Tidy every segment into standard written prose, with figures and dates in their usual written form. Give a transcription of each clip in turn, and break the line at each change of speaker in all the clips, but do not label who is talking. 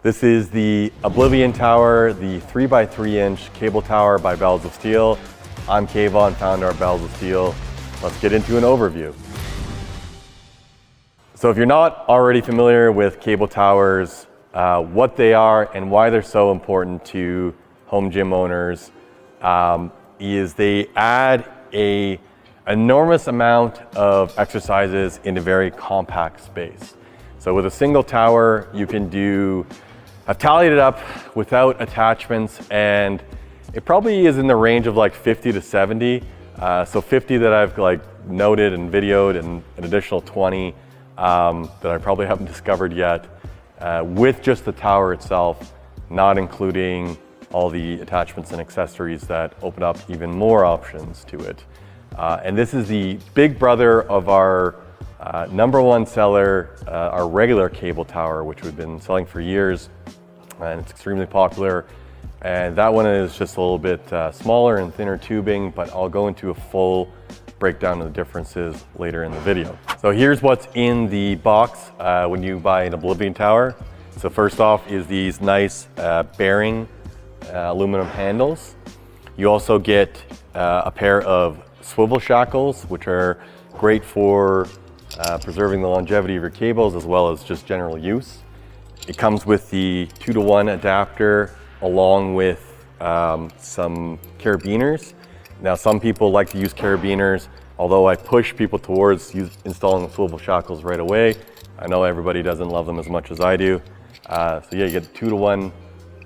This is the Oblivion tower, the 3x3 inch cable tower by Bells of Steel. I'm Kayvon, founder of Bells of Steel. Let's get into an overview. So if you're not already familiar with cable towers, what they are and why they're so important to home gym owners, is they add an enormous amount of exercises in a very compact space. So with a single tower, you can do, I've tallied it up without attachments, and it probably is in the range of like 50 to 70. So 50 that I've noted and videoed, and an additional 20 that I probably haven't discovered yet, with just the tower itself, not including all the attachments and accessories that open up even more options to it. And this is the big brother of our #1 seller, our regular cable tower, which we've been selling for years, and it's extremely popular. And that one is just a little bit smaller and thinner tubing, but I'll go into a full breakdown of the differences later in the video. So here's what's in the box when you buy an Oblivion tower. So first off is these nice bearing aluminum handles. You also get a pair of swivel shackles, which are great for preserving the longevity of your cables as well as just general use. It comes with the 2-to-1 adapter along with some carabiners. Now some people like to use carabiners, although I push people towards installing the swivel shackles right away. I know everybody doesn't love them as much as I do. So yeah, you get the 2-to-1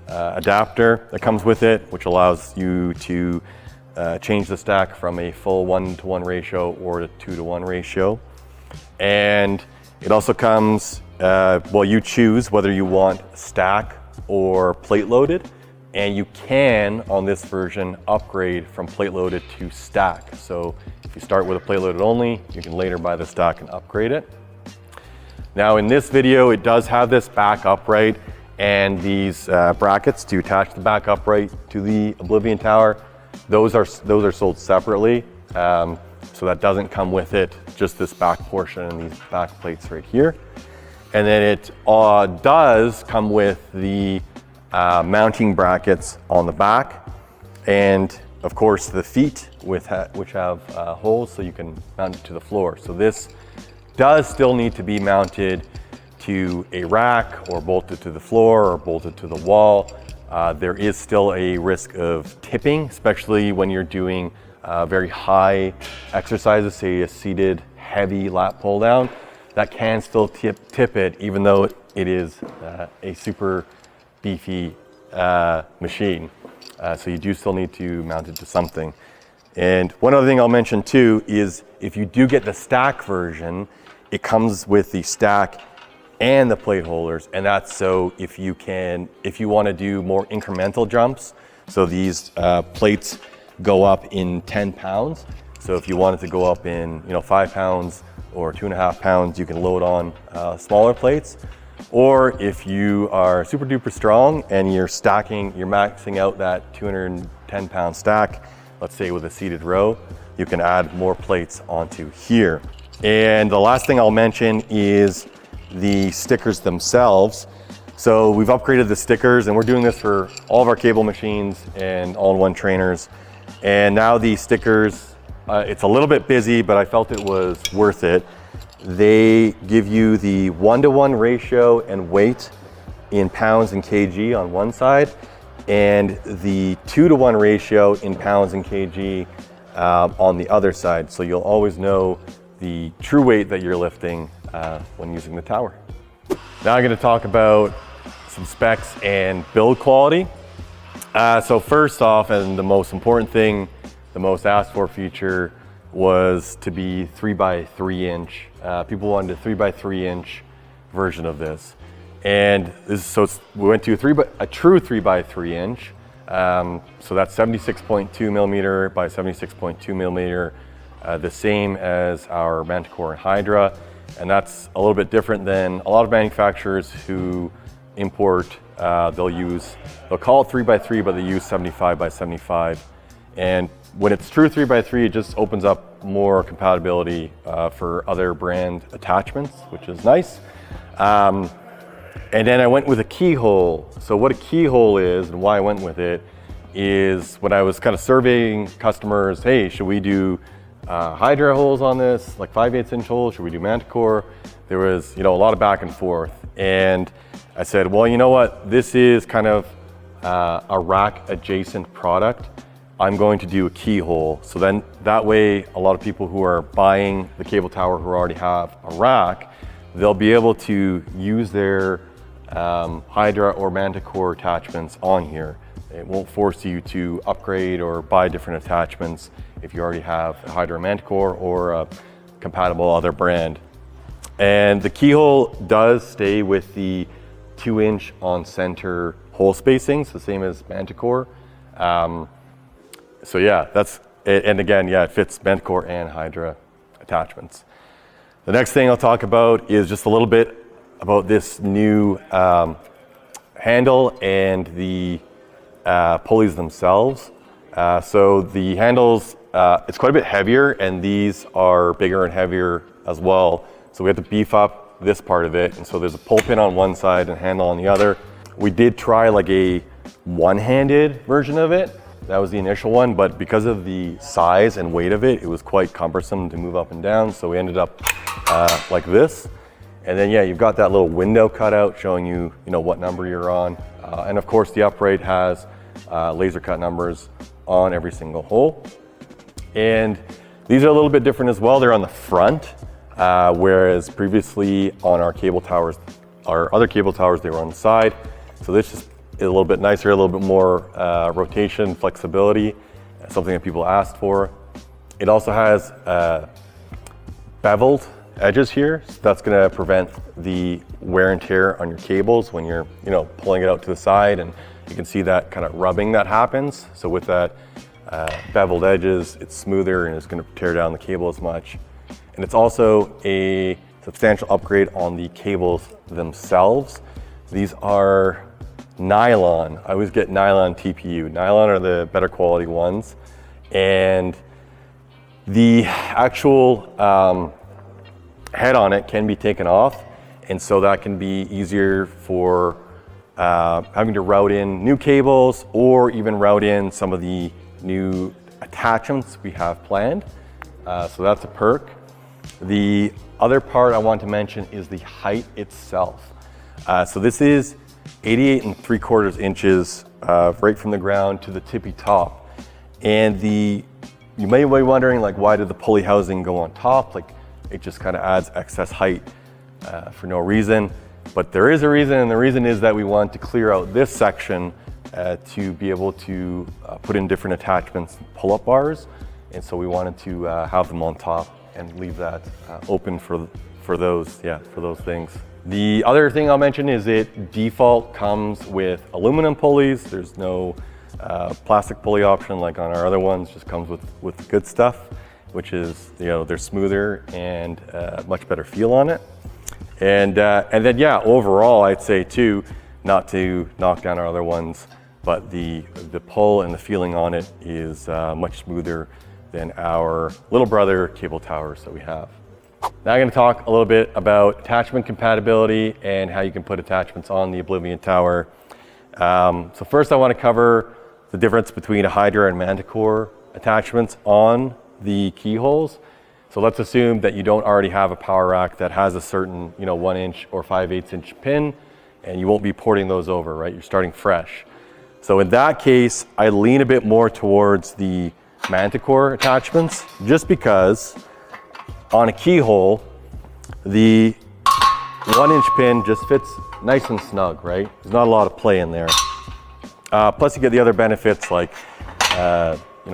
adapter that comes with it, which allows you to change the stack from a full 1-to-1 ratio or a 2-to-1 ratio. And it also comes, well, you choose whether you want stack or plate loaded, and you can, on this version, upgrade from plate loaded to stack. So if you start with a plate loaded only, you can later buy the stack and upgrade it. Now in this video, it does have this back upright and these brackets to attach the back upright to the Oblivion tower. Those are sold separately, so that doesn't come with it, just this back portion and these back plates right here. And then it does come with the mounting brackets on the back, and of course the feet which have holes so you can mount it to the floor. So this does still need to be mounted to a rack or bolted to the floor or bolted to the wall. There is still a risk of tipping, especially when you're doing very high exercises, say a seated heavy lat pull down. That can still tip it, even though it is a super beefy machine. So you do still need to mount it to something. And one other thing I'll mention too is if you do get the stack version, it comes with the stack and the plate holders, and that's so if you want to do more incremental jumps. So these plates go up in 10 pounds. So if you wanted to go up in 5 pounds or 2.5 pounds, you can load on smaller plates. Or if you are super duper strong and you're maxing out that 210 pound stack, let's say with a seated row, you can add more plates onto here. And the last thing I'll mention is the stickers themselves. So we've upgraded the stickers, and we're doing this for all of our cable machines and all-in-one trainers. And now the stickers, it's a little bit busy, but I felt it was worth it. They give you the 1-to-1 ratio and weight in pounds and kg on one side, and the 2-to-1 ratio in pounds and kg on the other side. So you'll always know the true weight that you're lifting when using the tower. Now I'm going to talk about some specs and build quality. So first off, and the most important thing, the most asked for feature was to be 3x3 inch. People wanted a 3x3 inch version of this. And we went to a true 3x3 inch. So that's 76.2 millimeter by 76.2 millimeter, the same as our Manticore and Hydra. And that's a little bit different than a lot of manufacturers who import. They'll call it 3x3, but they use 75 by 75. And when it's true 3x3, it just opens up more compatibility for other brand attachments, which is nice. And then I went with a keyhole. So what a keyhole is and why I went with it is when I was kind of surveying customers, hey, should we do Hydra holes on this, like 5/8 inch holes? Should we do Manticore? There was, a lot of back and forth. And I said, well, you know what? This is kind of a rack adjacent product. I'm going to do a keyhole. So then that way, a lot of people who are buying the cable tower who already have a rack, they'll be able to use their Hydra or Manticore attachments on here. It won't force you to upgrade or buy different attachments if you already have a Hydra Manticore or a compatible other brand. And the keyhole does stay with the 2-inch on center hole spacings, the same as Manticore. So yeah, that's it. And again, yeah, it fits Manticore and Hydra attachments. The next thing I'll talk about is just a little bit about this new handle and the pulleys themselves. So the handles, it's quite a bit heavier, and these are bigger and heavier as well. So we have to beef up this part of it. And so there's a pull pin on one side and a handle on the other. We did try like a one-handed version of it. That was the initial one, but because of the size and weight of it, it was quite cumbersome to move up and down. So we ended up like this. And then, yeah, you've got that little window cut out showing you, what number you're on. And of course, the upright has laser cut numbers on every single hole. And these are a little bit different as well. They're on the front, whereas previously on our cable towers, our other cable towers, they were on the side. So this is a little bit nicer, a little bit more rotation, flexibility, something that people asked for. It also has beveled edges here, so that's going to prevent the wear and tear on your cables when you're, pulling it out to the side, and you can see that kind of rubbing that happens. So with that beveled edges, it's smoother and it's going to tear down the cable as much. And it's also a substantial upgrade on the cables themselves. These are nylon. I always get nylon TPU. Nylon are the better quality ones. And the actual head on it can be taken off. And so that can be easier for having to route in new cables or even route in some of the new attachments we have planned. So that's a perk. The other part I want to mention is the height itself. So this is 88 3/4 inches right from the ground to the tippy top. And you may be wondering, like, why did the pulley housing go on top? Like, it just kind of adds excess height for no reason. But there is a reason, and the reason is that we want to clear out this section to be able to put in different attachments, pull-up bars. And so we wanted to have them on top and leave that open for those things. The other thing I'll mention is it default comes with aluminum pulleys. There's no plastic pulley option like on our other ones. Just comes with the good stuff, which is, they're smoother and much better feel on it. And then, yeah, overall, I'd say too, not to knock down our other ones, but the pull and the feeling on it is much smoother than our little brother cable towers that we have. Now I'm going to talk a little bit about attachment compatibility and how you can put attachments on the Oblivion tower. So first I want to cover the difference between a Hydra and Manticore attachments on the keyholes. So let's assume that you don't already have a power rack that has a certain 1-inch or 5/8 inch pin, and you won't be porting those over, right? You're starting fresh. So in that case, I lean a bit more towards the Manticore attachments, just because on a keyhole, the 1-inch pin just fits nice and snug, right? There's not a lot of play in there. Plus you get the other benefits like,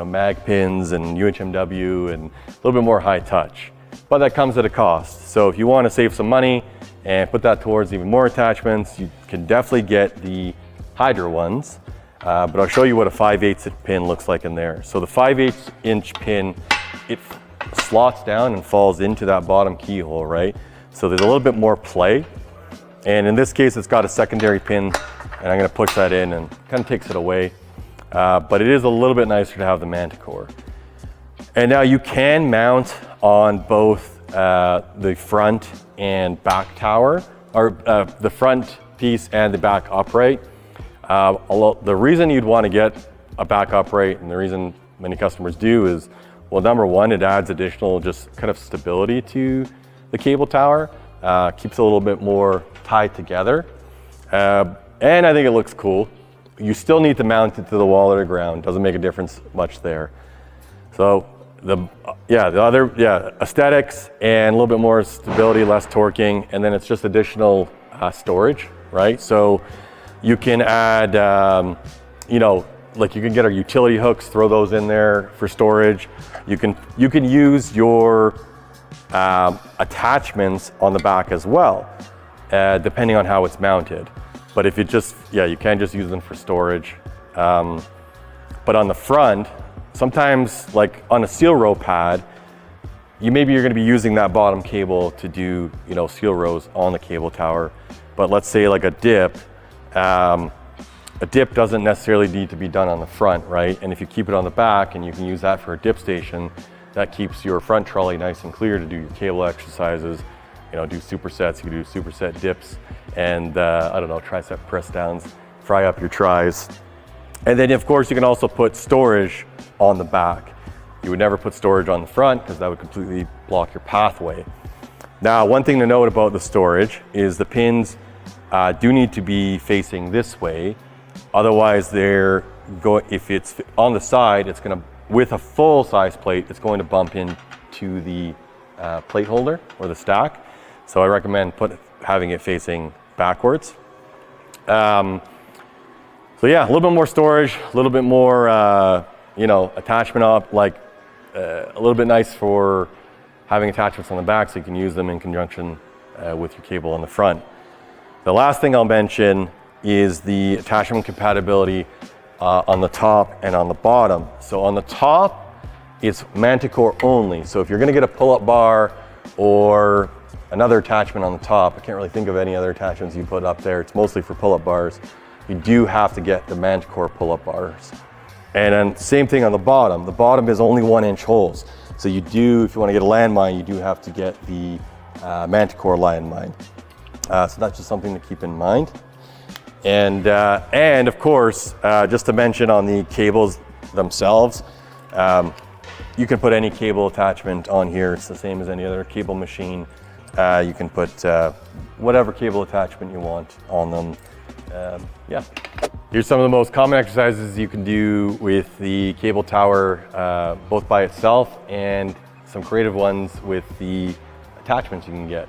mag pins and UHMW and a little bit more high touch, but that comes at a cost. So if you want to save some money and put that towards even more attachments, you can definitely get the Hydra ones, but I'll show you what a 5/8 pin looks like in there. So the 5/8 inch pin, it slots down and falls into that bottom keyhole, right? So there's a little bit more play. And in this case, it's got a secondary pin, and I'm gonna push that in and kind of takes it away. But it is a little bit nicer to have the Manticore. And now you can mount on both the front and back tower, or the front piece and the back upright. The reason you'd want to get a back upright, and the reason many customers do, is, well, number one, it adds additional just kind of stability to the cable tower, keeps it a little bit more tied together, and I think it looks cool. You still need to mount it to the wall or the ground. Doesn't make a difference much there. So aesthetics and a little bit more stability, less torquing, and then it's just additional storage, right? So you can add, like you can get our utility hooks, throw those in there for storage. You can use your attachments on the back as well, depending on how it's mounted. But if you you can just use them for storage. But on the front, sometimes like on a seal row pad, you're going to be using that bottom cable to do, seal rows on the cable tower. But let's say like a dip doesn't necessarily need to be done on the front, right? And if you keep it on the back and you can use that for a dip station, that keeps your front trolley nice and clear to do your cable exercises, do supersets. You can do superset dips and tricep press downs, fry up your tries. And then of course you can also put storage on the back. You would never put storage on the front because that would completely block your pathway. Now, one thing to note about the storage is the pins do need to be facing this way. Otherwise, if it's on the side, it's going to, with a full size plate, it's going to bump into the plate holder or the stack. So I recommend having it facing backwards. So yeah, a little bit more storage, a little bit more, attachment up, a little bit nice for having attachments on the back so you can use them in conjunction with your cable on the front. The last thing I'll mention is the attachment compatibility on the top and on the bottom. So on the top, it's Manticore only. So if you're gonna get a pull-up bar or another attachment on the top, I can't really think of any other attachments you put up there. It's mostly for pull-up bars. You do have to get the Manticore pull-up bars. And then same thing on the bottom. The bottom is only 1-inch holes. So if you want to get a landmine, you do have to get the Manticore landmine. So that's just something to keep in mind. And of course, just to mention on the cables themselves, you can put any cable attachment on here. It's the same as any other cable machine. You can put whatever cable attachment you want on them. Here's some of the most common exercises you can do with the cable tower, both by itself and some creative ones with the attachments you can get.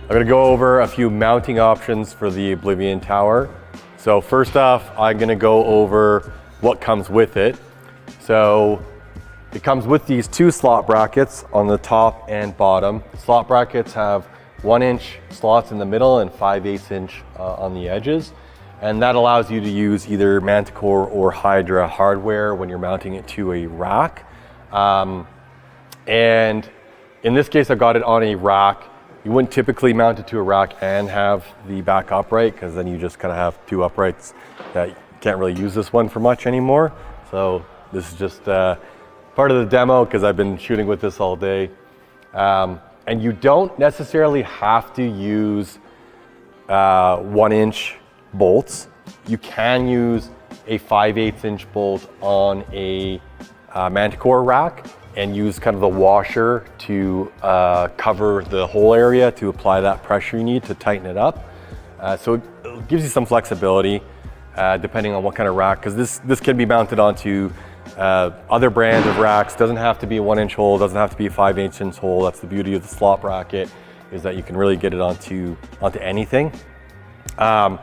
I'm gonna go over a few mounting options for the Oblivion tower. So first off, I'm gonna go over what comes with it. So it comes with these 2 slot brackets on the top and bottom. Slot brackets have 1-inch slots in the middle and 5/8 inch on the edges. And that allows you to use either Manticore or Hydra hardware when you're mounting it to a rack. And in this case, I got it on a rack. You wouldn't typically mount it to a rack and have the back upright, because then you just kind of have 2 uprights that you can't really use this one for much anymore. So this is just part of the demo because I've been shooting with this all day. And you don't necessarily have to use 1-inch bolts. You can use a 5/8 inch bolt on a Manticore rack and use kind of the washer to cover the whole area to apply that pressure you need to tighten it up. So it gives you some flexibility depending on what kind of rack, because this can be mounted onto other brands of racks. Doesn't have to be a 1-inch hole, doesn't have to be a 5-inch hole. That's the beauty of the slot bracket, is that you can really get it onto anything. Now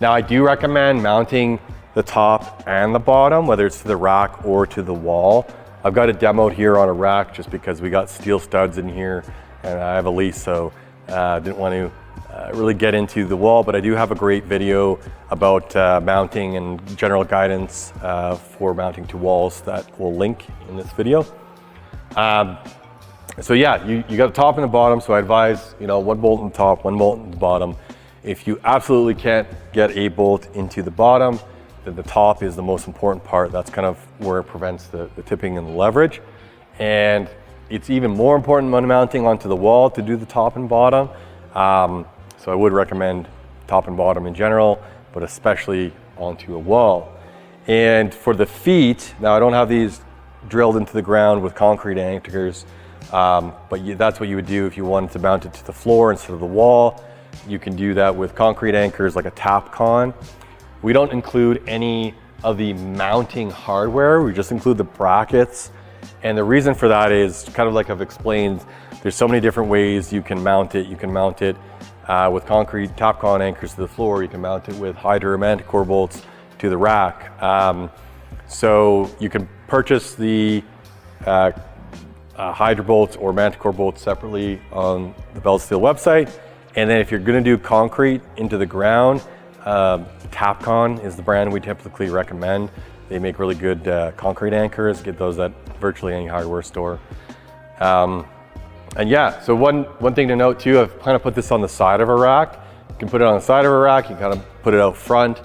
I do recommend mounting the top and the bottom, whether it's to the rack or to the wall. I've got it demoed here on a rack just because we got steel studs in here and I have a lease, so I didn't want to really get into the wall, but I do have a great video about mounting and general guidance for mounting to walls that we'll link in this video. So yeah, you got the top and the bottom, so I advise, 1 bolt in the top, 1 bolt in the bottom. If you absolutely can't get a bolt into the bottom, then the top is the most important part. That's kind of where it prevents the tipping and the leverage. And it's even more important when mounting onto the wall to do the top and bottom. So I would recommend top and bottom in general, but especially onto a wall. And for the feet, now I don't have these drilled into the ground with concrete anchors, but that's what you would do if you wanted to mount it to the floor instead of the wall. You can do that with concrete anchors like a Tapcon. We don't include any of the mounting hardware, we just include the brackets. And the reason for that is, kind of like I've explained, there's so many different ways you can mount it. You can mount it with concrete Tapcon anchors to the floor. You can mount it with Hydra or Manticore bolts to the rack. So you can purchase the Hydra bolts or Manticore bolts separately on the Belt Steel website. And then if you're gonna do concrete into the ground, Tapcon is the brand we typically recommend. They make really good concrete anchors. Get those at virtually any hardware store. And yeah, so one thing to note too, I've kind of put this on the side of a rack. You can put it on the side of a rack, you kind of put it out front.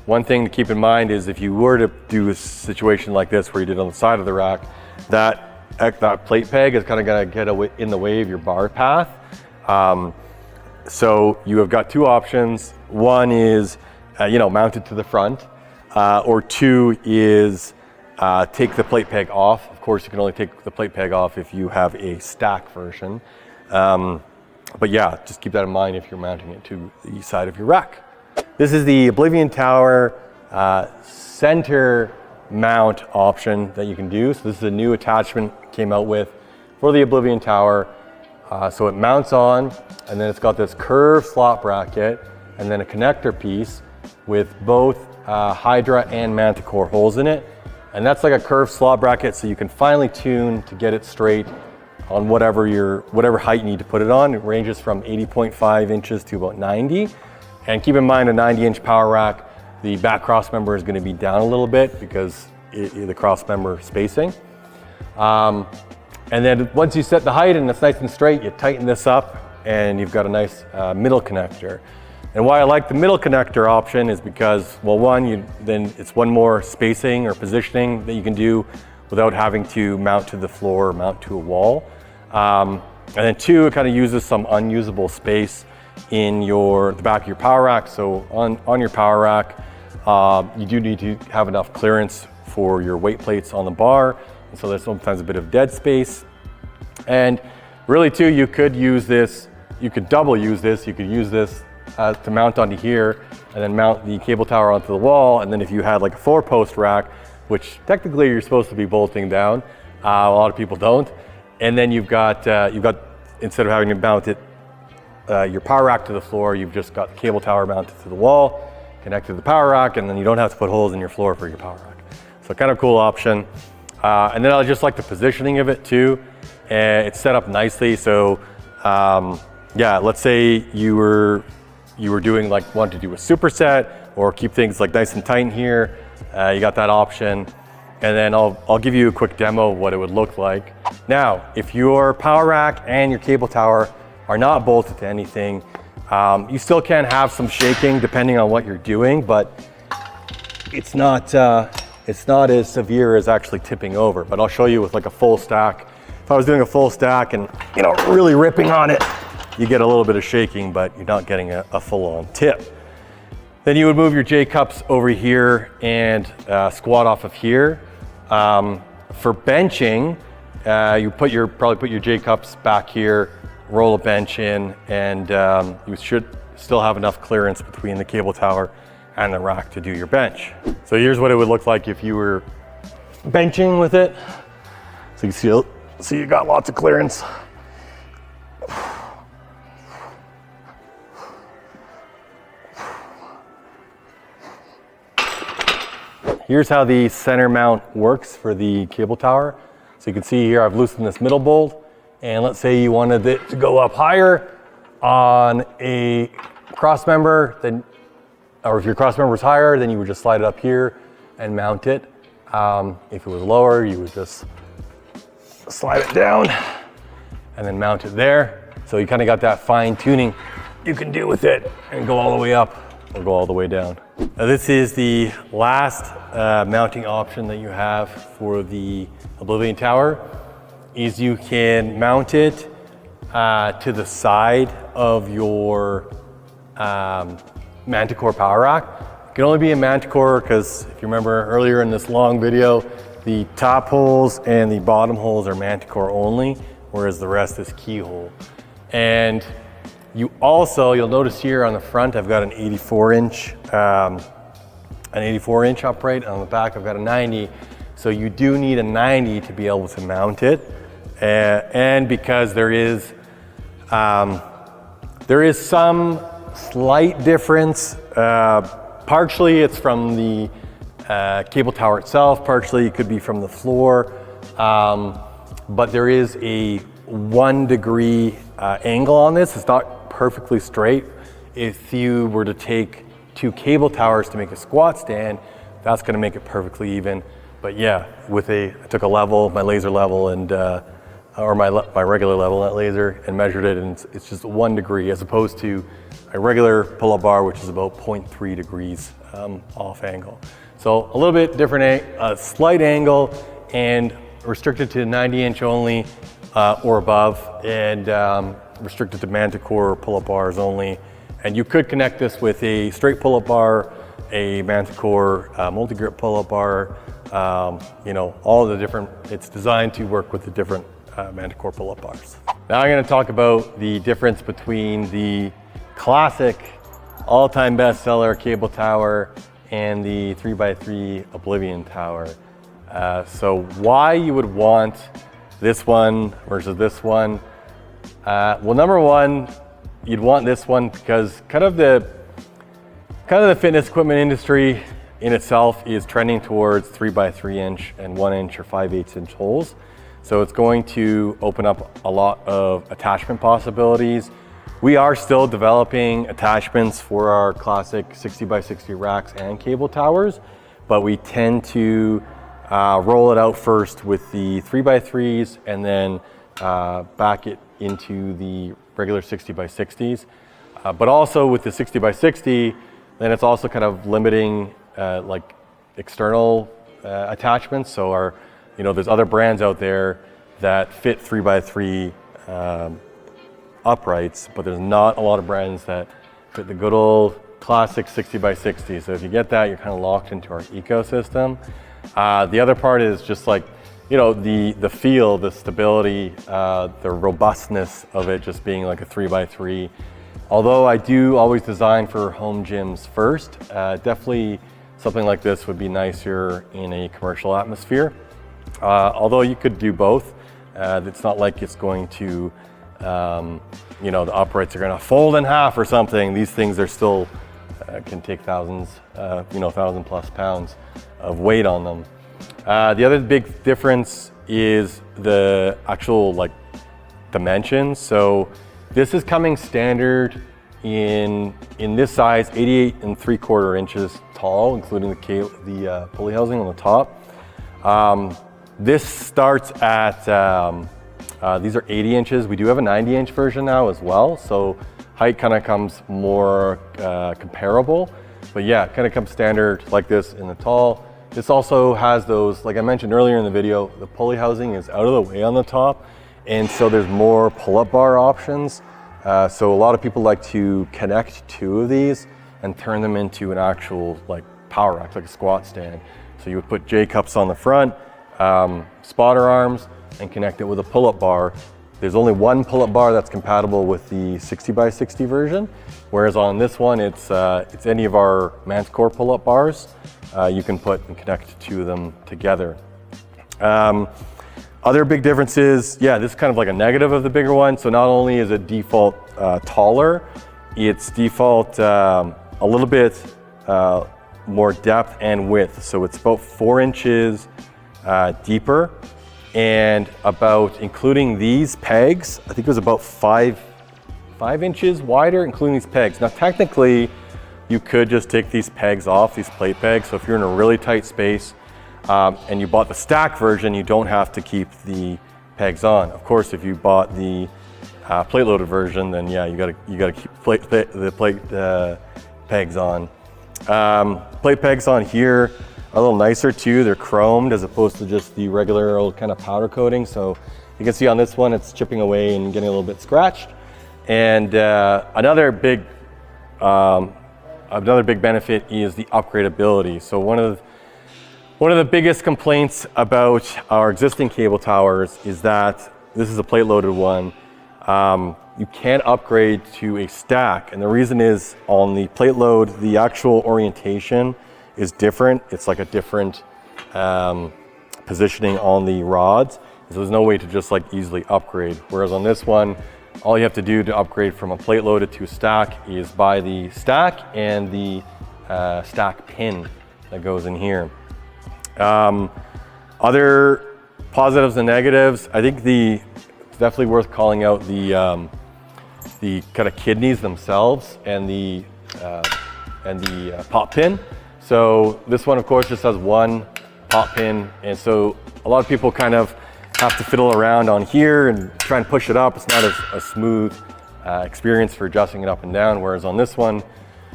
One thing to keep in mind is if you were to do a situation like this where you did it on the side of the rack, that plate peg is kind of gonna get in the way of your bar path. So you have got 2 options. One is, mounted to the front, or 2 is take the plate peg off. Of course, you can only take the plate peg off if you have a stack version. But yeah, just keep that in mind if you're mounting it to the side of your rack. This is the Oblivion Tower center mount option that you can do. So this is a new attachment it came out with for the Oblivion Tower. So it mounts on, and then it's got this curved slot bracket, and then a connector piece with both Hydra and Manticore holes in it. And that's like a curved slot bracket, so you can finely tune to get it straight on whatever height you need to put it on. It ranges from 80.5 inches to about 90. And keep in mind, a 90-inch power rack, the back cross member is going to be down a little bit because the cross member spacing. And then once you set the height and it's nice and straight, you tighten this up and you've got a nice middle connector. And why I like the middle connector option is because, well, then it's one more spacing or positioning that you can do without having to mount to the floor or mount to a wall. And then 2, it kind of uses some unusable space in the back of your power rack. So on your power rack, you do need to have enough clearance for your weight plates on the bar. And so there's sometimes a bit of dead space. And really too, you could use this, you could double use this. You could use this to mount onto here and then mount the cable tower onto the wall. And then if you had like a 4-post rack, which technically you're supposed to be bolting down, a lot of people don't. And then you've got instead of having to mount it, your power rack to the floor, you've just got the cable tower mounted to the wall, connected to the power rack, and then you don't have to put holes in your floor for your power rack. So kind of cool option. And then I just like the positioning of it too. It's set up nicely. So yeah, let's say you were doing wanted to do a superset or keep things like nice and tight in here. You got that option. And then I'll give you a quick demo of what it would look like. Now, if your power rack and your cable tower are not bolted to anything, you still can have some shaking depending on what you're doing, but it's not as severe as actually tipping over. But I'll show you with like a full stack. If I was doing a full stack and really ripping on it, you get a little bit of shaking, but you're not getting a full-on tip. Then you would move your J-cups over here and squat off of here. For benching, you probably put your J-cups back here, roll a bench in, and you should still have enough clearance between the cable tower and the rack to do your bench. So here's what it would look like if you were benching with it. So you see you got lots of clearance. Here's how the center mount works for the cable tower. So you can see here I've loosened this middle bolt, and let's say you wanted it to go up higher on a cross member, then, or if your cross member is higher, then you would just slide it up here and mount it. If it was lower, you would just slide it down and then mount it there. So you kind of got that fine tuning you can do with it and go all the way up or go all the way down. Now this is the last mounting option that you have for the Oblivion tower, is you can mount it to the side of your Manticore power rack. It can only be a Manticore because if you remember earlier in this long video, the top holes and the bottom holes are Manticore only, whereas the rest is keyhole. And you'll notice here on the front, I've got an 84 inch upright. On the back, I've got a 90. So you do need a 90 to be able to mount it. And because there is some slight difference. Partially it's from the cable tower itself, partially it could be from the floor. But there is a 1 degree angle on this. It's not perfectly straight. If you were to take 2 cable towers to make a squat stand, that's gonna make it perfectly even. But yeah, I took a level, my laser level, and or my regular level, not laser, and measured it, and it's just 1 degree as opposed to a regular pull-up bar, which is about 0.3 degrees off angle. So a little bit different, a slight angle, and restricted to 90 inch only or above, and restricted to Manticore pull-up bars only. And you could connect this with a straight pull-up bar, a Manticore multi-grip pull-up bar, all the different, it's designed to work with the different Manticore pull-up bars. Now I'm going to talk about the difference between the classic all-time bestseller cable tower and the 3x3 Oblivion tower. So why you would want this one versus this one? Well, number one, you'd want this one because kind of the fitness equipment industry in itself is trending towards 3x3 inch and 1 inch or 5/8 inch holes. So it's going to open up a lot of attachment possibilities. We are still developing attachments for our classic 60x60 racks and cable towers, but we tend to roll it out first with the 3x3s and then back it into the regular 60x60s. But also with the 60x60, then it's also kind of limiting like external attachments. So there's other brands out there that fit 3x3 uprights, but there's not a lot of brands that fit the good old classic 60x60. So if you get that, you're kind of locked into our ecosystem. The other part is just like, the feel, the stability, the robustness of it just being like a 3x3. Although I do always design for home gyms first, definitely something like this would be nicer in a commercial atmosphere. Although you could do both. It's not like it's going to, the uprights are going to fold in half or something. These things are still, can take thousands, 1,000+ pounds of weight on them. The other big difference is the actual dimensions. So this is coming standard in this size, 88 3/4 inches tall, including the pulley housing on the top. This starts at, these are 80 inches. We do have a 90 inch version now as well. So height kind of comes more comparable, but yeah, kind of comes standard like this in the tall. This also has those, like I mentioned earlier in the video, the pulley housing is out of the way on the top. And so there's more pull-up bar options. So a lot of people like to connect 2 of these and turn them into an actual power rack, like a squat stand. So you would put J-cups on the front, spotter arms and connect it with a pull-up bar. There's only one pull-up bar that's compatible with the 60x60 version, whereas on this one, it's any of our Manticore pull-up bars. You can put and connect to them together. Other big differences, yeah, this is kind of like a negative of the bigger one. So not only is it default taller, it's default a little bit more depth and width. So it's about 4 inches deeper, and about, including these pegs, I think it was about 5 inches wider, including these pegs. Now technically, you could just take these pegs off, these plate pegs. So if you're in a really tight space, and you bought the stack version, you don't have to keep the pegs on. Of course, if you bought the plate loaded version, then yeah, you gotta keep the plate pegs on. Plate pegs on here are a little nicer too. They're chromed as opposed to just the regular old kind of powder coating. So you can see on this one, it's chipping away and getting a little bit scratched. And another big benefit is the upgradability. So one of the biggest complaints about our existing cable towers is that this is a plate loaded one. You can't upgrade to a stack. And the reason is on the plate load, the actual orientation is different. It's like a different positioning on the rods. So there's no way to just like easily upgrade. Whereas on this one, all you have to do to upgrade from a plate loaded to a stack is buy the stack and the stack pin that goes in here. Other positives and negatives, I think it's definitely worth calling out the kind of kidneys themselves and the pop pin. So this one, of course, just has one pop pin, and so a lot of people kind of have to fiddle around on here and try and push it up. It's not a smooth experience for adjusting it up and down, whereas on this one,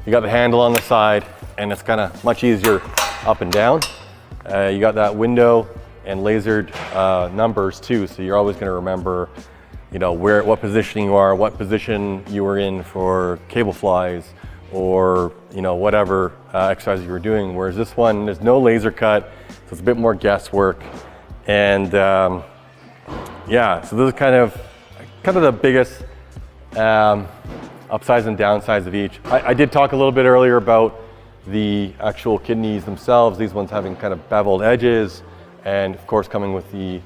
you got the handle on the side, and it's kind of much easier up and down. You got that window and lasered numbers too, so you're always going to remember, you know, what positioning you are, what position you were in for cable flies, or you know, whatever exercise you were doing. Whereas this one, there's no laser cut, so it's a bit more guesswork. And yeah, so this is kind of the biggest upsides and downsides of each. I did talk a little bit earlier about the actual kidneys themselves, these ones having kind of beveled edges, and of course coming with the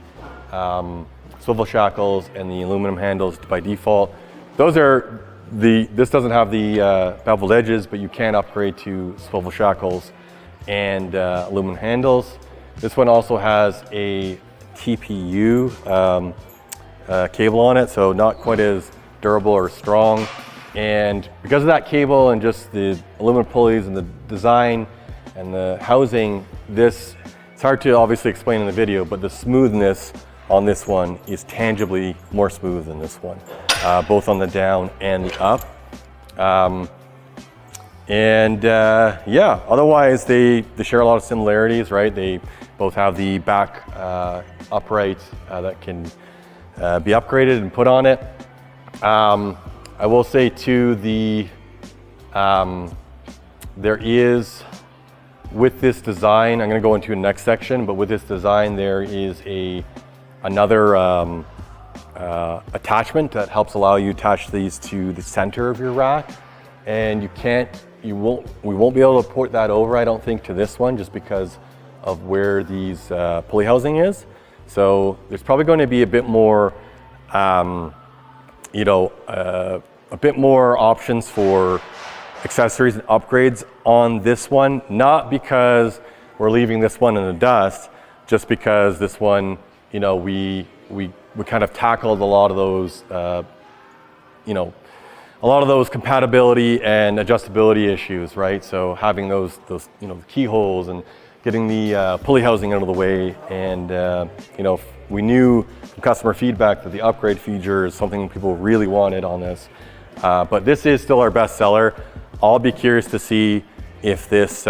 swivel shackles and the aluminum handles by default. This doesn't have the beveled edges, but you can upgrade to swivel shackles and aluminum handles. This one also has a TPU cable on it, so not quite as durable or strong. And because of that cable and just the aluminum pulleys and the design and the housing, it's hard to obviously explain in the video, but the smoothness on this one is tangibly more smooth than this one, both on the down and the up. Yeah, otherwise they share a lot of similarities, right? They both have the back upright that can be upgraded and put on it. I will say too, there is, with this design, I'm going to go into the next section, but with this design there is another attachment that helps allow you to attach these to the center of your rack, and we won't be able to port that over, I don't think, to this one, just because of where these pulley housing is. So there's probably going to be a bit more a bit more options for accessories and upgrades on this one, not because we're leaving this one in the dust, just because this one, you know, we kind of tackled a lot of those, compatibility and adjustability issues, right? So having those keyholes and getting the pulley housing out of the way, and we knew from customer feedback that the upgrade feature is something people really wanted on this. But this is still our best seller. I'll be curious to see if this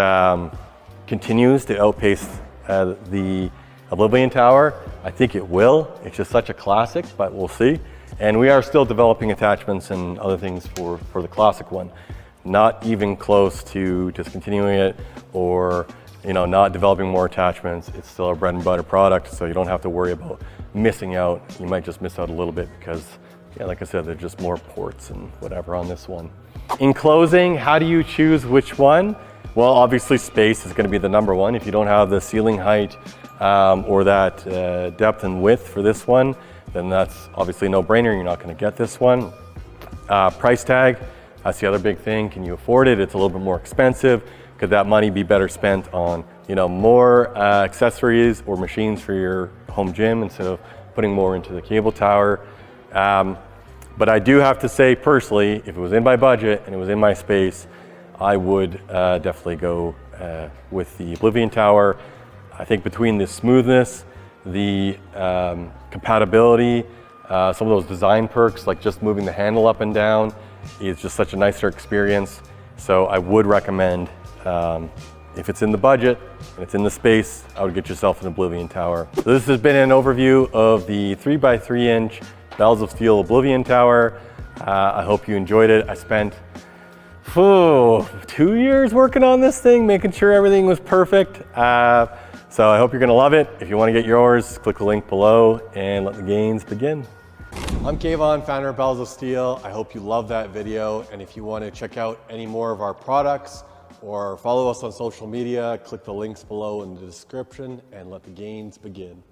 continues to outpace the Oblivion tower. I think it will. It's just such a classic, but we'll see. And we are still developing attachments and other things for the classic one. Not even close to discontinuing it or not developing more attachments. It's still a bread and butter product, so you don't have to worry about missing out. You might just miss out a little bit because, yeah, like I said, there's just more ports and whatever on this one. In closing, how do you choose which one? Well, obviously space is going to be the number one. If you don't have the ceiling height or that depth and width for this one, then that's obviously a no-brainer. You're not going to get this one. Price tag, that's the other big thing. Can you afford it? It's a little bit more expensive. Could that money be better spent on more accessories or machines for your home gym instead of putting more into the cable tower? But I do have to say personally, if it was in my budget and it was in my space, I would definitely go with the Oblivion tower. I think between the smoothness, the compatibility, some of those design perks, like just moving the handle up and down, is just such a nicer experience. So I would recommend, if it's in the budget and it's in the space, I would get yourself an Oblivion tower. So this has been an overview of the 3x3-inch Bells of Steel Oblivion tower. I hope you enjoyed it. I spent 2 years working on this thing, making sure everything was perfect. So I hope you're gonna love it. If you wanna get yours, click the link below and let the gains begin. I'm Kayvon, founder of Bells of Steel. I hope you love that video. And if you wanna check out any more of our products or follow us on social media, click the links below in the description and let the gains begin.